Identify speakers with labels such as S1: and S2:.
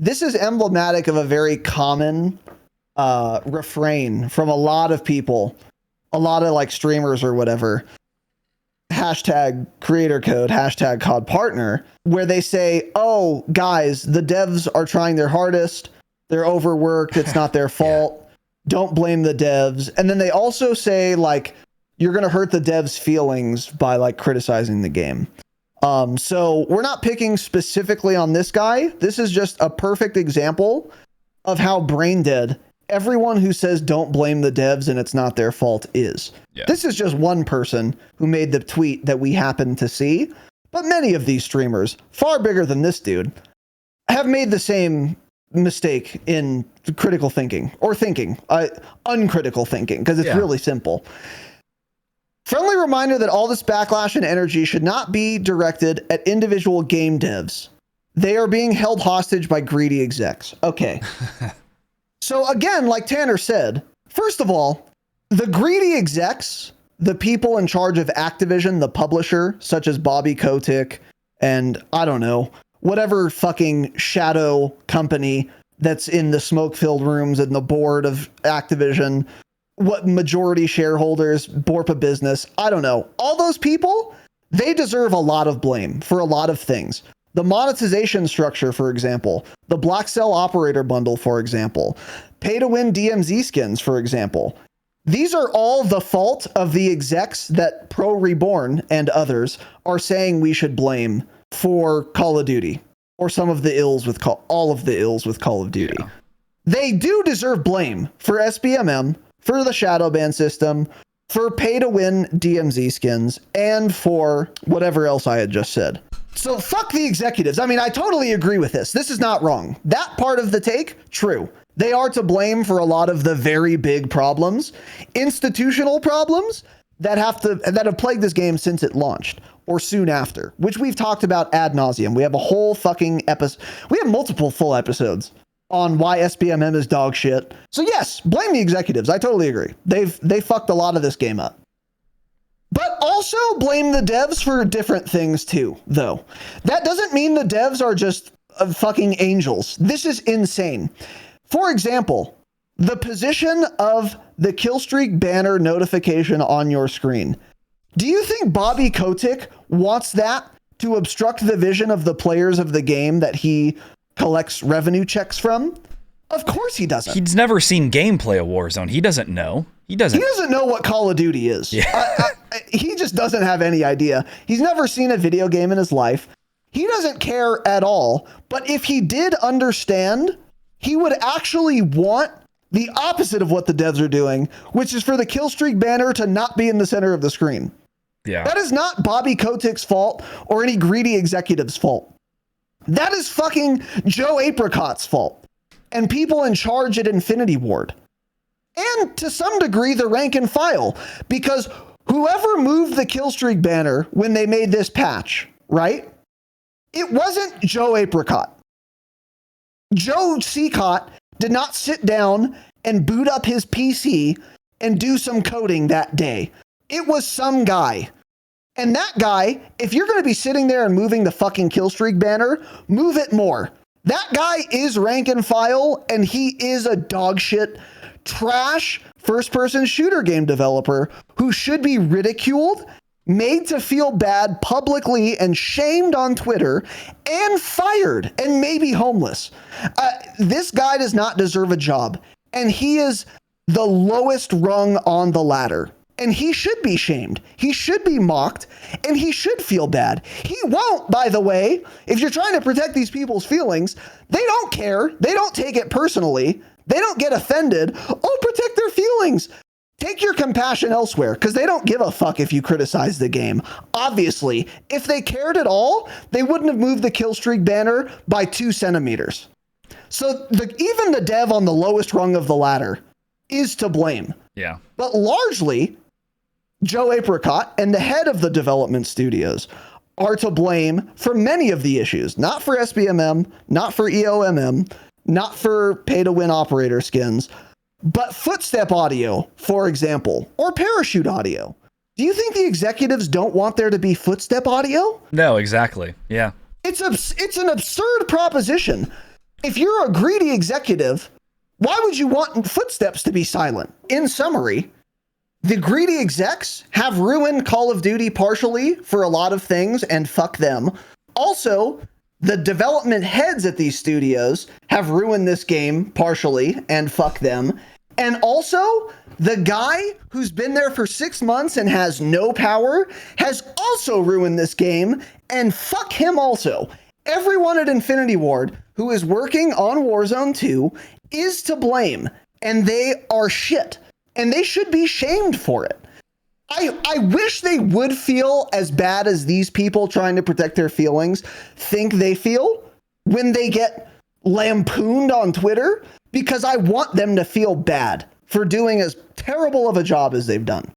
S1: this is emblematic of a very common refrain from a lot of people, a lot of like streamers or whatever. Hashtag creator code, hashtag COD partner, where they say, oh, guys, the devs are trying their hardest. They're overworked. It's not their fault. Yeah. Don't blame the devs. And then they also say, like, you're going to hurt the devs' feelings by like criticizing the game. So we're not picking specifically on this guy. This is just a perfect example of how brain dead everyone who says don't blame the devs and it's not their fault is. Yeah. This is just one person who made the tweet that we happen to see, but many of these streamers, far bigger than this dude, have made the same mistake in critical thinking or uncritical thinking, because it's really simple. Friendly reminder that all this backlash and energy should not be directed at individual game devs. They are being held hostage by greedy execs. Okay. So again, like Tanner said, first of all, the greedy execs, the people in charge of Activision, the publisher, such as Bobby Kotick and I don't know, whatever fucking shadow company that's in the smoke-filled rooms and the board of Activision, what majority shareholders, Borpa Business, I don't know. All those people, they deserve a lot of blame for a lot of things. The monetization structure, for example, the Black Cell operator bundle, for example, pay-to-win DMZ skins, for example. These are all the fault of the execs that Pro Reborn and others are saying we should blame for Call of Duty, or some of the ills with all of the ills with Call of Duty. Yeah. They do deserve blame for SBMM, for the shadow ban system, for pay-to-win DMZ skins, and for whatever else I had just said. So fuck the executives. I mean, I totally agree with this. This is not wrong. That part of the take, true. They are to blame for a lot of the very big problems, institutional problems that have plagued this game since it launched or soon after, which we've talked about ad nauseum. We have a whole fucking episode. We have multiple full episodes on why SBMM is dog shit. So yes, blame the executives. I totally agree. They fucked a lot of this game up. But also blame the devs for different things too, though. That doesn't mean the devs are just fucking angels. This is insane. For example, the position of the killstreak banner notification on your screen. Do you think Bobby Kotick wants that to obstruct the vision of the players of the game that he collects revenue checks from? Of course he doesn't.
S2: He's never seen gameplay of Warzone. He doesn't know. He doesn't
S1: know what Call of Duty is. Yeah. He just doesn't have any idea. He's never seen a video game in his life. He doesn't care at all. But if he did understand, he would actually want the opposite of what the devs are doing, which is for the killstreak banner to not be in the center of the screen. Yeah. That is not Bobby Kotick's fault or any greedy executive's fault. That is fucking Joe Apricot's fault and people in charge at Infinity Ward. And to some degree, the rank and file, because whoever moved the killstreak banner when they made this patch, right? It wasn't Joe Apricot. Joe Seacott did not sit down and boot up his PC and do some coding that day. It was some guy. And that guy, if you're going to be sitting there and moving the fucking killstreak banner, move it more. That guy is rank and file, and he is a dogshit, trash first-person shooter game developer who should be ridiculed, made to feel bad publicly and shamed on Twitter, and fired, and maybe homeless. This guy does not deserve a job, and he is the lowest rung on the ladder. And he should be shamed. He should be mocked, and he should feel bad. He won't, by the way. If you're trying to protect these people's feelings, they don't care. They don't take it personally. They don't get offended. Oh, protect their feelings. Take your compassion elsewhere, because they don't give a fuck if you criticize the game. Obviously, if they cared at all, they wouldn't have moved the killstreak banner by 2 centimeters. So even the dev on the lowest rung of the ladder is to blame.
S2: Yeah.
S1: But largely, Joe Apricot and the head of the development studios are to blame for many of the issues. Not for SBMM, not for EOMM, not for pay-to-win operator skins, but footstep audio, for example, or parachute audio. Do you think the executives don't want there to be footstep audio?
S2: No, exactly. Yeah.
S1: It's an absurd proposition. If you're a greedy executive, why would you want footsteps to be silent? In summary, the greedy execs have ruined Call of Duty partially for a lot of things, and fuck them. Also, the development heads at these studios have ruined this game partially, and fuck them. And also, the guy who's been there for 6 months and has no power has also ruined this game, and fuck him also. Everyone at Infinity Ward who is working on Warzone 2 is to blame, and they are shit, and they should be shamed for it. I wish they would feel as bad as these people trying to protect their feelings think they feel when they get lampooned on Twitter, because I want them to feel bad for doing as terrible of a job as they've done.